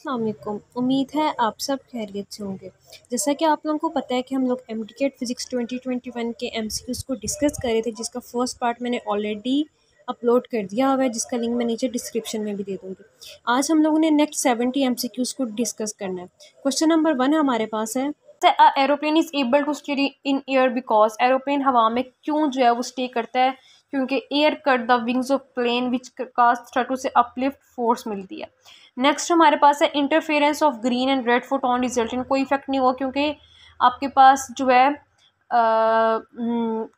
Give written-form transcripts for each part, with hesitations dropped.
अस्सलाम वालेकुम। उम्मीद है आप सब खैरियत से होंगे। जैसा कि आप लोगों को पता है कि हम लोग एमडीकेट फिज़िक्स 2021 के एमसीक्यूज़ को डिस्कस कर रहे थे, जिसका फर्स्ट पार्ट मैंने ऑलरेडी अपलोड कर दिया हुआ है, जिसका लिंक मैं नीचे डिस्क्रिप्शन में भी दे दूँगी। आज हम लोगों ने नेक्स्ट 70 एमसीक्यूज़ को डिस्कस करना है। क्वेश्चन नंबर 1 हमारे पास है, aeroplane is able to stay in air because aeroplane हवा में क्यों जो है वो स्टे करता है, क्योंकि air cut the wings of plane which cause through से अपलिफ्ट फोर्स मिलती है। नेक्स्ट हमारे पास है interference of green and red photon result in, कोई इफेक्ट नहीं हुआ क्योंकि आपके पास जो है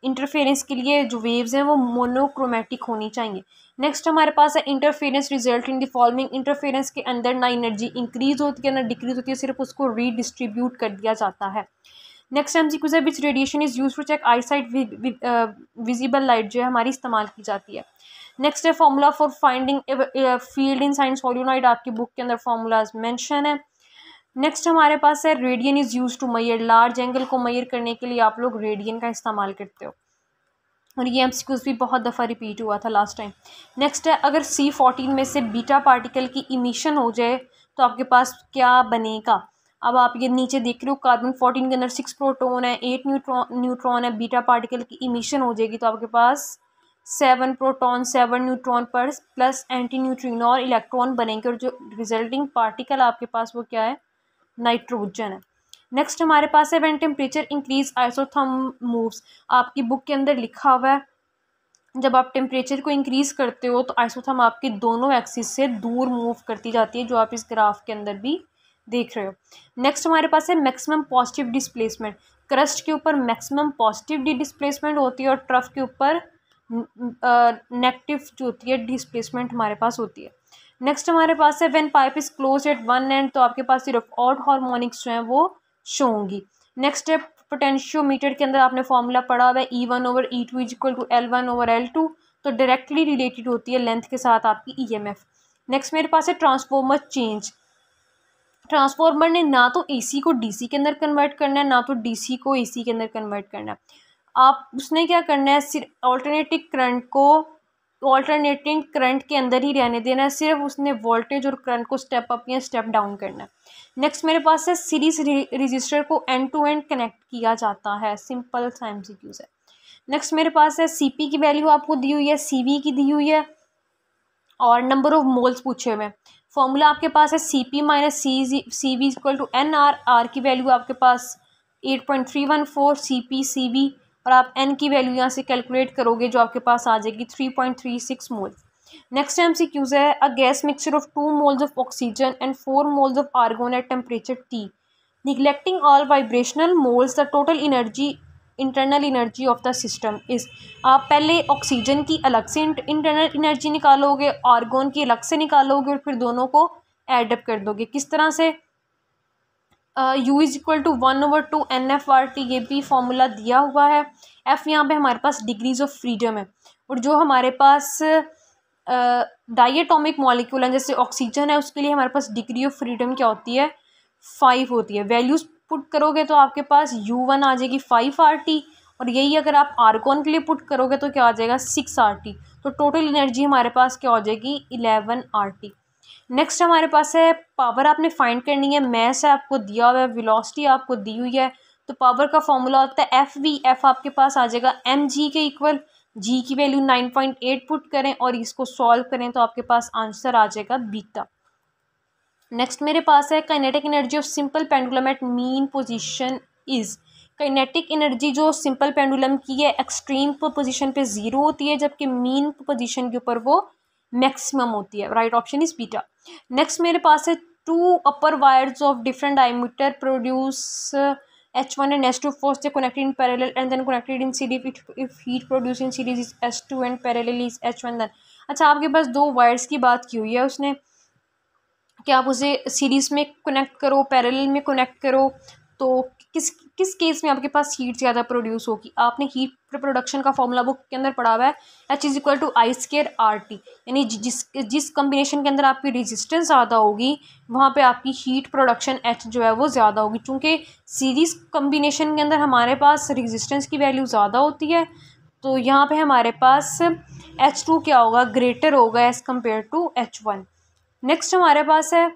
इंटरफेरेंस के लिए जो वेव्स हैं वो मोनोक्रोमेटिक होनी चाहिए। नेक्स्ट हमारे पास है interference result in the following, interference के अंदर ना एनर्जी इंक्रीज होती है ना डिक्रीज होती है, सिर्फ उसको रीडिस्ट्रीब्यूट कर दिया जाता है। नेक्स्ट एमसीक्यू है which radiation is use to check eyesight, visible light जो है हमारी इस्तेमाल की जाती है। नेक्स्ट है formula for finding field inside solenoid, आपकी बुक के अंदर फॉर्मूलाज मेंशन है। नेक्स्ट हमारे पास है radian is use to measure, large angle को मैयर करने के लिए आप लोग रेडियन का इस्तेमाल करते हो, और ये एमसीक्यूज भी बहुत दफ़ा रिपीट हुआ था लास्ट टाइम। नेक्स्ट है अगर C14 में से बीटा पार्टिकल की इमिशन हो जाए तो आपके पास क्या बनेगा। अब आप ये नीचे देख रहे हो, कार्बन 14 के अंदर 6 प्रोटॉन है, 8 न्यूट्रॉन है, बीटा पार्टिकल की इमिशन हो जाएगी तो आपके पास 7 प्रोटॉन 7 न्यूट्रॉन पर प्लस एंटी न्यूट्रिनो और इलेक्ट्रॉन बनेंगे, और जो रिजल्टिंग पार्टिकल आपके पास वो क्या है, नाइट्रोजन है। नेक्स्ट हमारे पास है when temperature increase isotherm moves, आपकी बुक के अंदर लिखा हुआ है जब आप टेम्परेचर को इंक्रीज करते हो तो आइसोथर्म आपकी दोनों एक्सिस से दूर मूव करती जाती है, जो आप इस ग्राफ के अंदर भी देख रहे हो। नेक्स्ट हमारे पास है मैक्सिमम पॉजिटिव डिस्प्लेसमेंट, क्रस्ट के ऊपर मैक्सिमम पॉजिटिव डिस्प्लेसमेंट होती है और ट्रफ के ऊपर नेगेटिव जो होती है डिस्प्लेसमेंट हमारे पास होती है। नेक्स्ट हमारे पास है when pipe is close eight one and, तो आपके पास सिर्फ ऑड हार्मोनिक्स जो हैं वो शो होंगी। नेक्स्ट है पोटेंशियोमीटर के अंदर आपने फॉर्मूला पढ़ा हुआ है E1/E2 is equal to L1/L2, तो डायरेक्टली रिलेटेड होती है लेंथ के साथ आपकी EMF। नेक्स्ट मेरे पास है ट्रांसफॉर्मर चेंज, ट्रांसफॉर्मर ने ना तो AC को DC के अंदर कन्वर्ट करना है ना तो DC को AC के अंदर कन्वर्ट करना है। आप उसने क्या करना है, सिर्फ ऑल्टरनेटिंग करंट के अंदर ही रहने देना है, सिर्फ उसने वोल्टेज और करंट को स्टेप अप या स्टेप डाउन करना है। नेक्स्ट मेरे पास है सीरीज रजिस्टर को एंड टू एंड कनेक्ट किया जाता है, सिंपल सा एमसीक्यूज है। नेक्स्ट मेरे पास है CP की वैल्यू आपको दी हुई है, CV की दी हुई है और नंबर ऑफ मोल्स पूछे हुए हैं। फॉर्मूला आपके पास है CP minus CV equal to NR, R की वैल्यू आपके पास 8.314 CP/CV, और आप N की वैल्यू यहाँ से कैलकुलेट करोगे जो आपके पास आ जाएगी 3.36 मोल। नेक्स्ट एमसीक्यूज है a gas mixture of 2 moles of oxygen and 4 moles of argon at temperature T, neglecting all vibrational moles the total energy internal energy of the system is. आप पहले oxygen की अलग से इंटरनल एनर्जी निकालोगे, argon की अलग से निकालोगे और फिर दोनों को एडअप कर दोगे। किस तरह से, U is equal to 1/2 NFRT, ये भी फॉर्मूला दिया हुआ है। F यहाँ पे हमारे पास डिग्रीज ऑफ फ्रीडम है, और जो हमारे पास डायटोमिक मॉलिक्यूल है जैसे ऑक्सीजन है उसके लिए हमारे पास डिग्री ऑफ फ्रीडम क्या होती है, 5 होती है। वैल्यूज पुट करोगे तो आपके पास U1 आ जाएगी 5RT, और यही अगर आप आर्गोन के लिए पुट करोगे तो क्या आ जाएगा 6RT, तो टोटल एनर्जी हमारे पास क्या हो जाएगी 11RT। नेक्स्ट हमारे पास है पावर आपने फाइंड करनी है, मैस है आपको दिया हुआ है, वेलोसिटी आपको दी हुई है, तो पावर का फॉर्मूला होता है FV। F आपके पास आ जाएगा mg के इक्वल, g की वैल्यू 9.8 पुट करें और इसको सॉल्व करें तो आपके पास आंसर आ जाएगा बीटा। नेक्स्ट मेरे पास है kinetic energy of simple pendulum at mean position is, kinetic energy जो सिंपल पेंडुलम की है एक्सट्रीम पोजीशन पे 0 होती है, जबकि मीन पोजीशन के ऊपर वो मैक्सिमम होती है। Right option is beta. Next मेरे पास है 2 upper wires of different diameter produce H1 and H2 first they connected in parallel and then connected in series, if heat produced in series is H2 and parallel is H1 then। अच्छा आपके पास 2 wires की बात की हुई है उसने कि आप उसे सीरीज़ में कनेक्ट करो, पैरेलल में कनेक्ट करो, तो किस किस केस में आपके पास हीट ज़्यादा प्रोड्यूस होगी। आपने हीट प्रोडक्शन का फॉर्मूला बुक के अंदर पढ़ा हुआ है H is equal to I²RT, यानी जिस कम्बिनेशन के अंदर आपकी रेजिस्टेंस ज़्यादा होगी वहाँ पे आपकी हीट प्रोडक्शन H जो है वो ज़्यादा होगी। चूँकि सीरीज़ कम्बिनेशन के अंदर हमारे पास रेजिस्टेंस की वैल्यू ज़्यादा होती है, तो यहाँ पे हमारे पास H2 क्या होगा, ग्रेटर होगा as compare to H1। Next हमारे पास है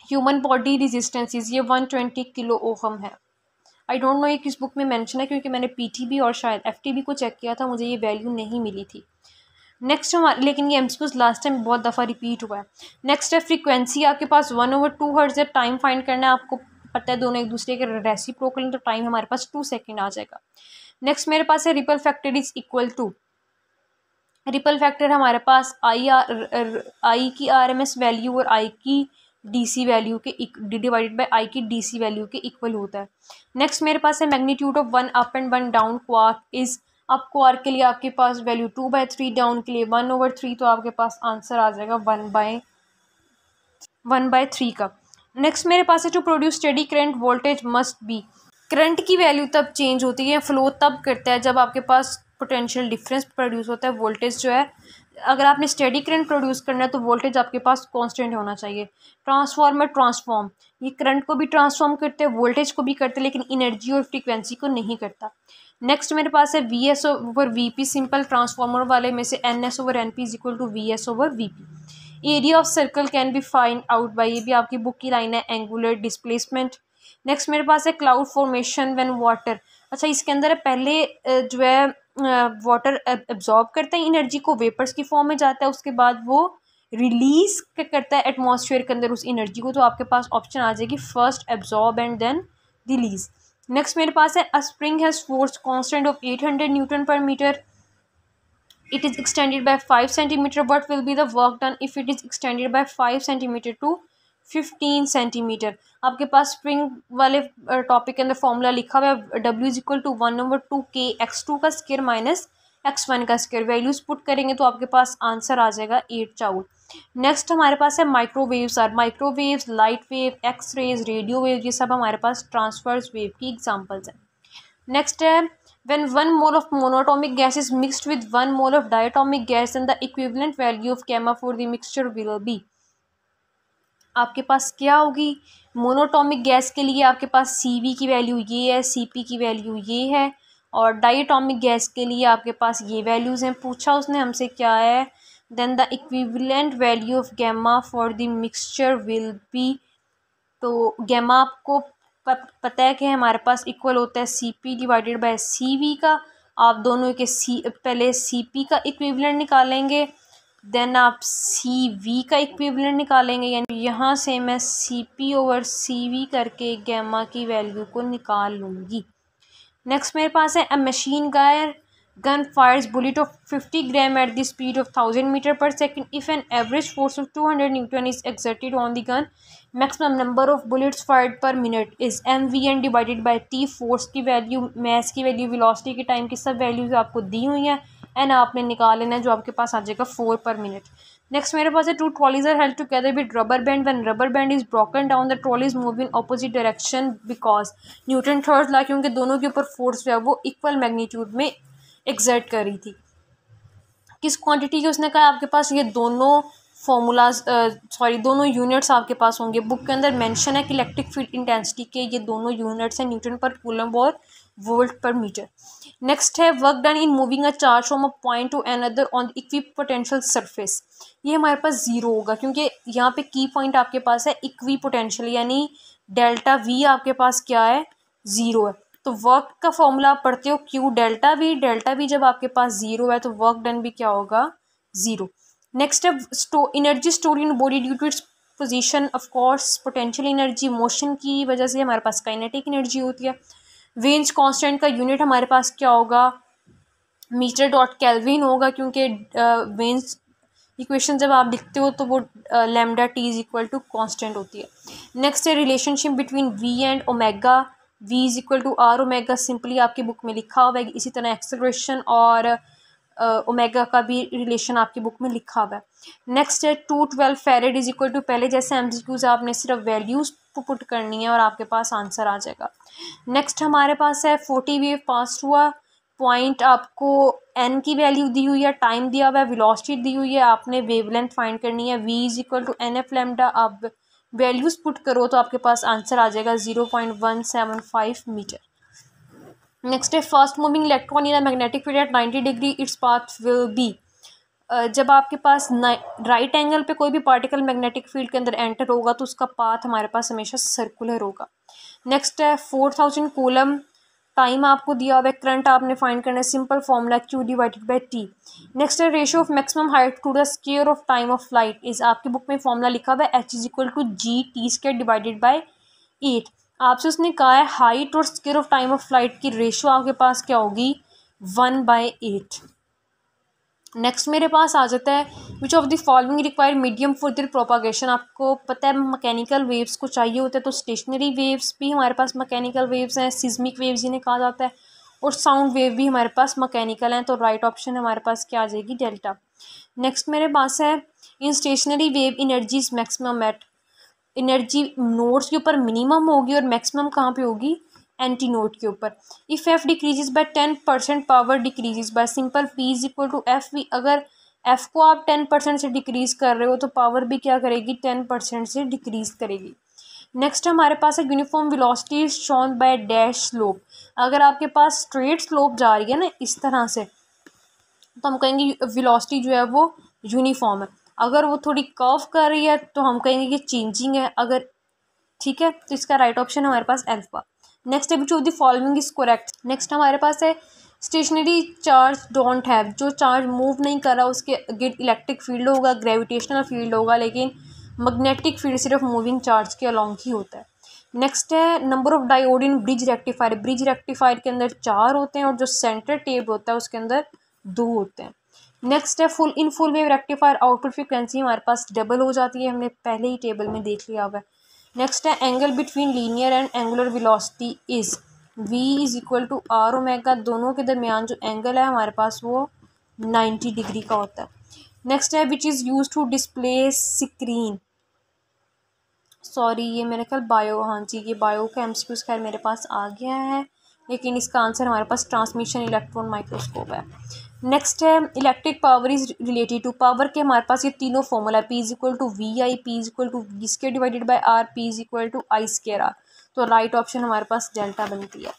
ह्यूमन बॉडी रेजिस्टेंसेस ये 120 किलो ओहम है। आई डोंट नो ये किस बुक में मेंशन है, क्योंकि मैंने पीटीबी और शायद एफटीबी को चेक किया था, मुझे ये वैल्यू नहीं मिली थी। नेक्स्ट हमारे, लेकिन ये एमसीक्यूज लास्ट टाइम बहुत दफ़ा रिपीट हुआ है। नेक्स्ट है फ्रीक्वेंसी, आपके पास 1/2 हर्ट्ज है। टाइम फाइंड करना है, आपको पता है दोनों एक दूसरे के रेसिप्रोकल हैं, तो टाइम हमारे पास 2 सेकेंड आ जाएगा। नेक्स्ट मेरे पास है ripple factor is equal to, ripple factor हमारे पास आई की आरएमएस वैल्यू और आई की डीसी वैल्यू के डिवाइडेड बाय आई की डीसी वैल्यू के इक्वल होता है। नेक्स्ट मेरे पास है magnitude of 1 up and 1 down quark is, up quark के लिए आपके पास वैल्यू 2/3, डाउन के लिए 1/3, तो आपके पास आंसर आ जाएगा 1/3 का। नेक्स्ट मेरे पास है to produce steady current voltage must be, current की वैल्यू तब चेंज होती है, फ्लो तब करता है जब आपके पास पोटेंशियल डिफरेंस प्रोड्यूस होता है। वोल्टेज जो है, अगर आपने स्टेडी करंट प्रोड्यूस करना है तो वोल्टेज आपके पास कांस्टेंट होना चाहिए। ट्रांसफार्मर ट्रांसफॉर्म, ये करंट को भी ट्रांसफॉर्म करते हैं, वोल्टेज को भी करते हैं, लेकिन एनर्जी और फ्रीक्वेंसी को नहीं करता। नेक्स्ट मेरे पास है V S over V P, simple transformer वाले में से N S over N P is equal to V S over V P. Area of circle can be find out by, ये भी आपकी बुक की लाइन है, एंगुलर डिस्प्लेसमेंट। नेक्स्ट मेरे पास है क्लाउड फॉर्मेशन व्हेन वाटर, अच्छा इसके अंदर है पहले जो है वाटर एब्जॉर्ब करता है एनर्जी को, वेपर्स की फॉर्म में जाता है, उसके बाद वो रिलीज करता है एटमॉस्फेयर के अंदर उस एनर्जी को, तो आपके पास ऑप्शन आ जाएगी first absorb and then release. Next मेरे पास है a spring has force constant of 800 newton per metre, it is extended by 5 centimeter. What will be the work done if it is extended by 5 centimeter to 15 centimeter? आपके पास spring वाले topic के अंदर formula लिखा हुआ है, W is equal to 1/2 K(x2) का square minus x1 का square. Values put करेंगे तो आपके पास आंसर आ जाएगा 8 जूल। नेक्स्ट हमारे पास है microwaves are, microwaves, light wave, X rays, radio wave, ये सब हमारे पास ट्रांसफर्स वेव की एग्जांपल्स हैं। नेक्स्ट है when 1 mole of monatomic gas is mixed with 1 mole of diatomic gas, then the equivalent value of gamma for the mixture will be, आपके पास क्या होगी, मोनोटॉमिक गैस के लिए आपके पास CV की वैल्यू ये है, CP की वैल्यू ये है, और डायटोमिक गैस के लिए आपके पास ये वैल्यूज़ हैं। पूछा उसने हमसे क्या है, then the equivalent value of gamma for the mixture will be, तो गैमा आपको पता है कि हमारे पास इक्वल होता है CP डिवाइडेड बाय CV का। आप दोनों के पहले CP का इक्विवेलेंट निकालेंगे, देन आप CV का इक्विवेलेंट निकालेंगे, यानी यहाँ से मैं CP ओवर CV करके गैमा की वैल्यू को निकाल लूँगी। नेक्स्ट मेरे पास है a machine gun fires bullet of 50 gram at the speed of 1000 metre per second if an average force of 200 newton is exerted on the gun, maximum number of bullets fired per minute is MVN divided by T। Force की वैल्यू, mass की वैल्यू, velocity के time की सब values आपको दी हुई हैं, एंड आपने निकाल लेना है, जो आपके पास आ जाएगा 4 पर मिनट। नेक्स्ट मेरे पास है two trolleys are held together with rubber band, when rubber band is broken down the trolleys move in opposite direction because Newton third law, क्योंकि दोनों के ऊपर फोर्स जो है वो इक्वल मैग्नीट्यूड में एक्सर्ट कर रही थी। किस क्वांटिटी के, उसने कहा आपके पास ये दोनों फॉर्मूलाज दोनों यूनिट्स आपके पास होंगे। बुक के अंदर मेंशन है कि इलेक्ट्रिक फील्ड इंटेंसिटी के ये दोनों यूनिट्स हैं, न्यूटन पर कूलम और वोल्ट पर मीटर। नेक्स्ट है work done in moving a charge from a point two another on equipotential surface, ये हमारे पास जीरो होगा, क्योंकि यहाँ पे की पॉइंट आपके पास है इक्विपोटेंशियल, यानी डेल्टा V आपके पास क्या है, ज़ीरो है। तो वर्क का फॉर्मूला आप पढ़ते हो Q डेल्टा V जब आपके पास ज़ीरो है तो वर्क डन भी क्या होगा, ज़ीरो। नेक्स्ट है energy store in body due to its position, of course potential energy motion की वजह से हमारे पास काइनेटिक एनर्जी होती है। वेन्स कांस्टेंट का यूनिट हमारे पास क्या होगा, मीटर डॉट केल्विन होगा, क्योंकि वेन्स इक्वेशन जब आप लिखते हो तो वो lambda T is equal to constant होती है। नेक्स्ट है relationship between V and omega, V is equal to R omega, simply आपकी बुक में लिखा हुआ है। इसी तरह एक्सेलरेशन और ओमेगा का भी रिलेशन आपकी बुक में लिखा हुआ है। नेक्स्ट है 212 फैरेड इज इक्वल टू, पहले जैसे MCQs आपने सिर्फ वैल्यूज पुट करनी है और आपके पास आंसर आ जाएगा। नेक्स्ट हमारे पास है 40 वेव पास हुआ, पॉइंट आपको n की वैल्यू दी हुई है, टाइम दिया हुआ है, वेलोसिटी दी हुई है, आपने वेवलेंथ फाइंड करनी है। V is equal to NF lambda, आप वैल्यूज पुट करो तो आपके पास आंसर आ जाएगा 0.175 मीटर। नेक्स्ट है fast moving electron in a magnetic field at 90 degree its path will be, जब आपके पास राइट एंगल पे कोई भी पार्टिकल मैग्नेटिक फील्ड के अंदर एंटर होगा तो उसका पाथ हमारे पास हमेशा सर्कुलर होगा। नेक्स्ट है 4000 कूलम टाइम आपको दिया हुआ है, करंट आपने फाइंड करना है, simple formula Q divided by T। Next है ratio of maximum height to the square of time of flight is, आपकी बुक में फॉर्मूला लिखा हुआ है H is equal to GT² divided by 8। आपसे उसने कहा है हाइट और square of time of flight की रेशियो आपके पास क्या होगी 1/8। नेक्स्ट मेरे पास आ जाता है which of the following require medium for their propagation. आपको पता है मैकेनिकल वेव्स को चाहिए होता है, तो स्टेशनरी वेव्स भी हमारे पास मैकेनिकल वेव्स हैं, सिस्मिक वेव्स जिन्हें कहा जाता है, और साउंड वेव भी हमारे पास मैकेनिकल हैं। तो राइट ऑप्शन हमारे पास क्या आ जाएगी डेल्टा। नेक्स्ट मेरे पास है in stationary wave energy is maximum at, energy nodes के ऊपर मिनिमम होगी और मैक्सिमम कहाँ पे होगी एंटी नोड के ऊपर। If F decreases by 10% power decreases by simple P is equal to F V. अगर एफ को आप 10% से डिक्रीज कर रहे हो तो पावर भी क्या करेगी 10% से डिक्रीज करेगी। नेक्स्ट हमारे पास है uniform velocity shown by dash slope. अगर आपके पास स्ट्रेट स्लोप जा रही है ना इस तरह से तो हम कहेंगे वेलोसिटी जो है वो यूनिफॉर्म है। अगर वो थोड़ी कर्व कर रही है तो हम कहेंगे कि चेंजिंग है। अगर ठीक है तो इसका राइट ऑप्शन हमारे पास अल्फा। नेक्स्ट है which of the following is correct. Next हमारे पास है स्टेशनरी चार्ज डोंट हैव, जो चार्ज मूव नहीं कर रहा उसके गिर्द इलेक्ट्रिक फील्ड होगा, ग्रेविटेशनल फील्ड होगा, लेकिन मैग्नेटिक फील्ड सिर्फ मूविंग चार्ज के अलोंग ही होता है। नेक्स्ट है number of diode in bridge rectifier. Bridge rectifier के अंदर 4 होते हैं और जो सेंटर टेप होता है उसके अंदर 2 होते हैं। नेक्स्ट है full wave rectifier output frequency हमारे पास डबल हो जाती है, हमने पहले ही टेबल में देख लिया हुआ है। नेक्स्ट है angle between linear and angular velocity is v is equal to R omega. दोनों के दरमियान जो एंगल है हमारे पास वो 90 डिग्री का होता है। नेक्स्ट है which is use to display screen, sorry ये मेरे ख्याल बायो, हाँ जी ये बायो का एमसीक्यूज खैर मेरे पास आ गया है, लेकिन इसका आंसर हमारे पास ट्रांसमिशन इलेक्ट्रॉन माइक्रोस्कोप है। नेक्स्ट है electric power is related to, power के हमारे पास ये तीनों formula P is equal to V I, P is equal to V square divided by R, P is equal to I square R. तो right option हमारे पास delta बनती है।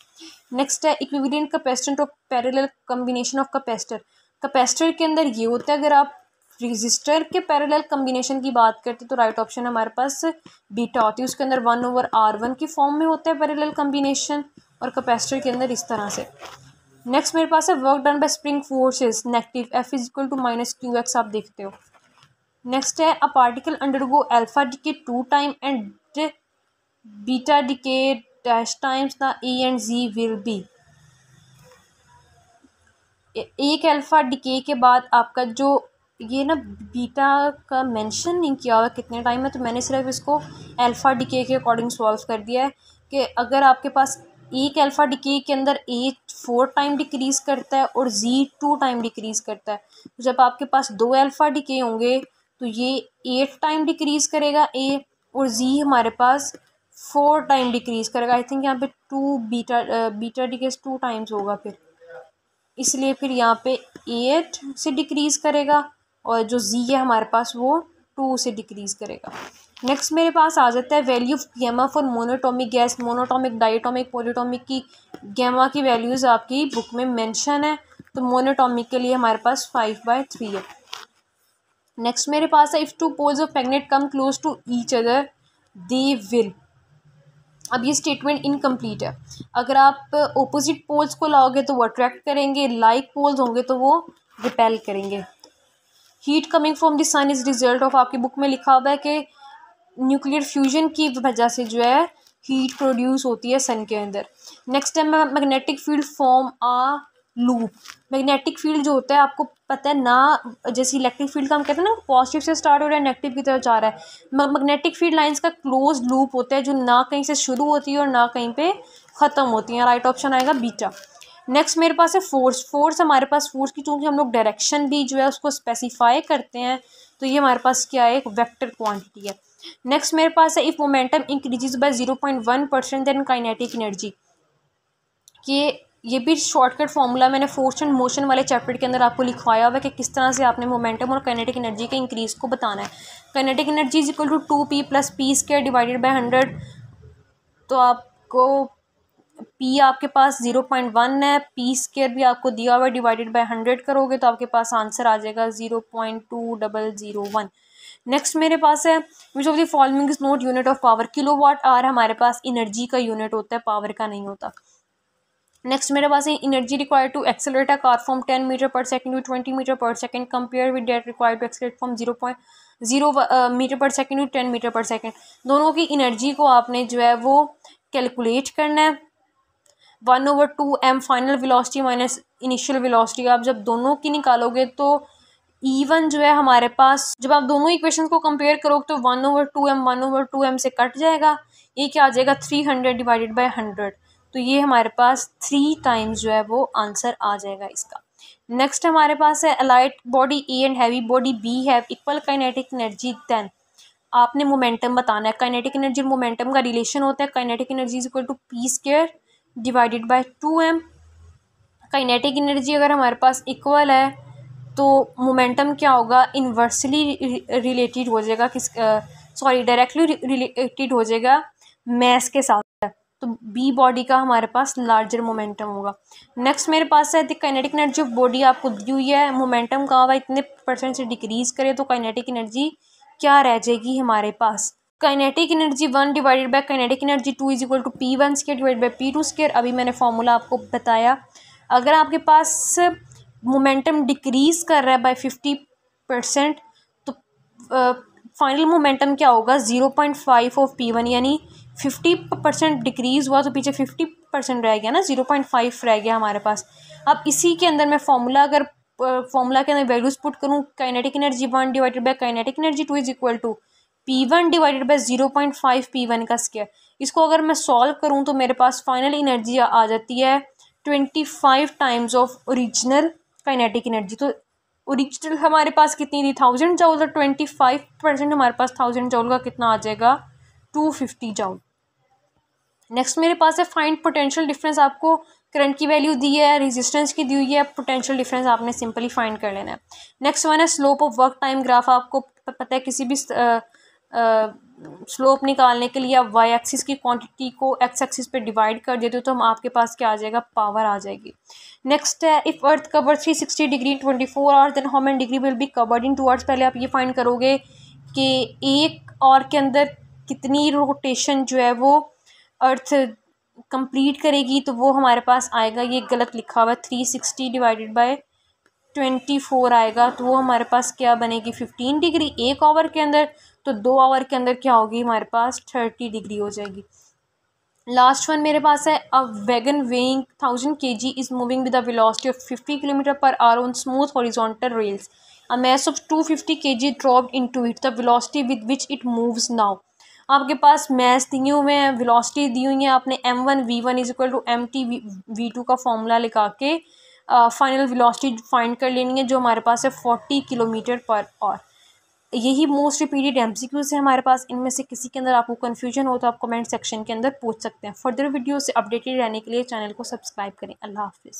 नेक्स्ट है equivalent capacitance of parallel combination of capacitor. Capacitor के अंदर ये होता है, अगर आप रजिस्टर के पैरेलल कम्बिनेशन की बात करते तो राइट ऑप्शन हमारे पास बीटा होती है, उसके अंदर 1/R1 की फॉर्म में होता है पैरेलल कम्बिनेशन, और कैपेसिटर के अंदर इस तरह से। नेक्स्ट मेरे पास है work done by spring forces negative F is equal to minus Q X, आप देखते हो। नेक्स्ट है a particle undergo alpha decay 2 time and beta decay dash times the E and Z will be. एक alpha decay के बाद आपका जो ये ना बीटा का मेंशन नहीं किया हुआ कितने टाइम है, तो मैंने सिर्फ इसको अल्फा डिके के अकॉर्डिंग सॉल्व कर दिया है कि अगर आपके पास एक अल्फा डिके के अंदर ए 4 टाइम डिक्रीज़ करता है और Z 2 टाइम डिक्रीज़ करता है, तो जब आपके पास 2 अल्फा डिके होंगे तो ये 8 टाइम डिक्रीज़ करेगा ए, और Z हमारे पास 4 टाइम डिक्रीज़ करेगा। आई थिंक यहाँ पे 2 बीटा डिके 2 टाइम्स होगा, फिर इसलिए फिर यहाँ पे 8 से डिक्रीज़ करेगा और जो Z है हमारे पास वो 2 से डिक्रीज़ करेगा। नेक्स्ट मेरे पास आ जाता है value of gamma for monatomic gas, monatomic, diatomic, polyatomic की गैमा की वैल्यूज़ आपकी बुक में मेंशन है। तो मोनोटॉमिक के लिए हमारे पास 5/3 है। नेक्स्ट मेरे पास है if 2 poles of magnet come close to each other they will. अब ये स्टेटमेंट इनकम्प्लीट है। अगर आप ओपोजिट पोल्स को लाओगे तो वो अट्रैक्ट करेंगे, लाइक पोल्स होंगे तो वो रिपेल करेंगे। Heat coming from the sun is result of, आपकी बुक में लिखा हुआ है कि न्यूक्लियर फ्यूजन की वजह से जो है हीट प्रोड्यूस होती है सन के अंदर। नेक्स्ट है मैग्नेटिक फील्ड फॉर्म आ लूप। मैग्नेटिक फील्ड जो होता है आपको पता है ना, जैसे इलेक्ट्रिक फील्ड का हम कहते हैं ना पॉजिटिव से स्टार्ट हो रहा है नेगेटिव की तरफ जा रहा है, मैग्नेटिक फील्ड लाइंस का क्लोज लूप होता है जो ना कहीं से शुरू होती है और ना कहीं पे ख़त्म होती है। राइट ऑप्शन आएगा बीटा। नेक्स्ट मेरे पास है फोर्स हमारे पास फोर्स की चूँकि हम लोग डायरेक्शन भी जो है उसको स्पेसिफाई करते हैं, तो ये हमारे पास क्या है एक वेक्टर क्वांटिटी है। नेक्स्ट मेरे पास है if momentum increases by 0.1% then kinetic energy. ये भी शॉर्टकट फार्मूला मैंने फोर्स एंड मोशन वाले चैप्टर के अंदर आपको लिखवाया हुआ है कि किस तरह से आपने मोमेंटम और काइनेटिक एनर्जी के इंक्रीज़ को बताना है। Kinetic energy is equal to 2p + p² divided by 100। तो आपको पी आपके पास 0.1 है, पी स्केयर भी आपको दिया हुआ है, डिवाइडेड बाय 100 करोगे तो आपके पास आंसर आ जाएगा 0.2001। नेक्स्ट मेरे पास है which of the following is not unit of power. Kilowatt hour हमारे पास एनर्जी का यूनिट होता है, पावर का नहीं होता। नेक्स्ट मेरे पास है energy required to accelerate a car from 10 metre per second to 20 metre per second compare with that required to accelerate from 0.0 metre per second to 10 metre per second. दोनों की एनर्जी को आपने जो है वो कैलकुलेट करना है। 1/2m final velocity minus initial velocity. आप जब दोनों की निकालोगे तो इवन जो है हमारे पास, जब आप दोनों इक्वेशन को कंपेयर करोगे तो 1/2m से कट जाएगा, ये क्या आ जाएगा 300 डिवाइडेड बाय 100। तो ये हमारे पास 3 टाइम्स जो है वो आंसर आ जाएगा इसका। नेक्स्ट हमारे पास है light body A and heavy body B have equal kinetic energy then. आपने मोमेंटम बताना है। काइनेटिक एनर्जी और मोमेंटम का रिलेशन होता है, kinetic energy is equal to P square divided by 2m। Kinetic energy अगर हमारे पास इक्वल है तो मोमेंटम क्या होगा, इन्वर्सली रिलेटेड हो जाएगा डायरेक्टली रिलेटेड हो जाएगा मैस के साथ, तो बी बॉडी का हमारे पास लार्जर मोमेंटम होगा। नेक्स्ट मेरे पास है the kinetic energy of body आपको दी हुई है, मोमेंटम कहा हुआ इतने % से डिक्रीज करे तो काइनेटिक एनर्जी क्या रह जाएगी हमारे पास। Kinetic energy 1 divided by kinetic energy 2 is equal to P1 square divided by P2 square. अभी मैंने फॉर्मूला आपको बताया। अगर आपके पास मोमेंटम डिक्रीज कर रहा है बाय 50% तो फाइनल मोमेंटम क्या होगा 0.5 ऑफ P1, यानी 50% डिक्रीज हुआ तो पीछे 50% रह गया ना, 0.5 रह गया हमारे पास। अब इसी के अंदर मैं फॉर्मूला के अंदर वैल्यूज पुट करूँ, kinetic energy 1 divided by kinetic energy 2 is equal to P1 divided by 0.5 P1 का स्क्वायर। इसको अगर मैं सॉल्व करूँ तो मेरे पास फाइनल एनर्जी आ जाती है 25 times of original kinetic energy. तो ओरिजिनल हमारे पास कितनी थी 1000 जूल, तो 25% हमारे पास 1000 जूल का कितना आ जाएगा 250 जूल। नेक्स्ट मेरे पास है फाइंड पोटेंशियल डिफरेंस। आपको करंट की वैल्यू दी है, रेजिस्टेंस की दी हुई है, पोटेंशियल डिफरेंस आपने सिंपली फाइंड कर लेना है। नेक्स्ट वन है slope of work time graph. आपको पता है किसी भी स्लोप निकालने के लिए आप वाई एक्सिस की क्वांटिटी को एक्स एक्सिस पे डिवाइड कर देते हो तो हम आपके पास क्या आ जाएगा, पावर आ जाएगी। नेक्स्ट है if earth cover 360 degree 24 hours then how many degree will be covered in 2 hours. पहले आप ये फाइंड करोगे कि एक आवर के अंदर कितनी रोटेशन जो है वो अर्थ कंप्लीट करेगी, तो वो हमारे पास आएगा, ये गलत लिखा हुआ है 360 डिवाइडेड बाय 24 आएगा, तो वो हमारे पास क्या बनेगी 15 डिग्री एक आवर के अंदर। तो 2 आवर के अंदर क्या होगी हमारे पास 30 डिग्री हो जाएगी। लास्ट वन मेरे पास है a wagon weighing 1000 kg is moving with a velocity of 50 kilometre per hour on smooth horizontal rails. A mass of 250 kg dropped into it, the velocity with which it moves now. आपके पास mess दिए हुए हैं, velocity दी हुई है, आपने m1 v1 is equal to mt v2 का formula लिखा के फाइनल वेलोसिटी फाइंड कर लेनी है, जो हमारे पास है 40 किलोमीटर पर आवर। यही मोस्ट रिपीटेड एमसीक्यू से हमारे पास। इनमें से किसी के अंदर आपको कन्फ्यूजन हो तो आप कमेंट सेक्शन के अंदर पूछ सकते हैं। फर्दर वीडियो से अपडेटेड रहने के लिए चैनल को सब्सक्राइब करें। अल्लाह हाफिज़।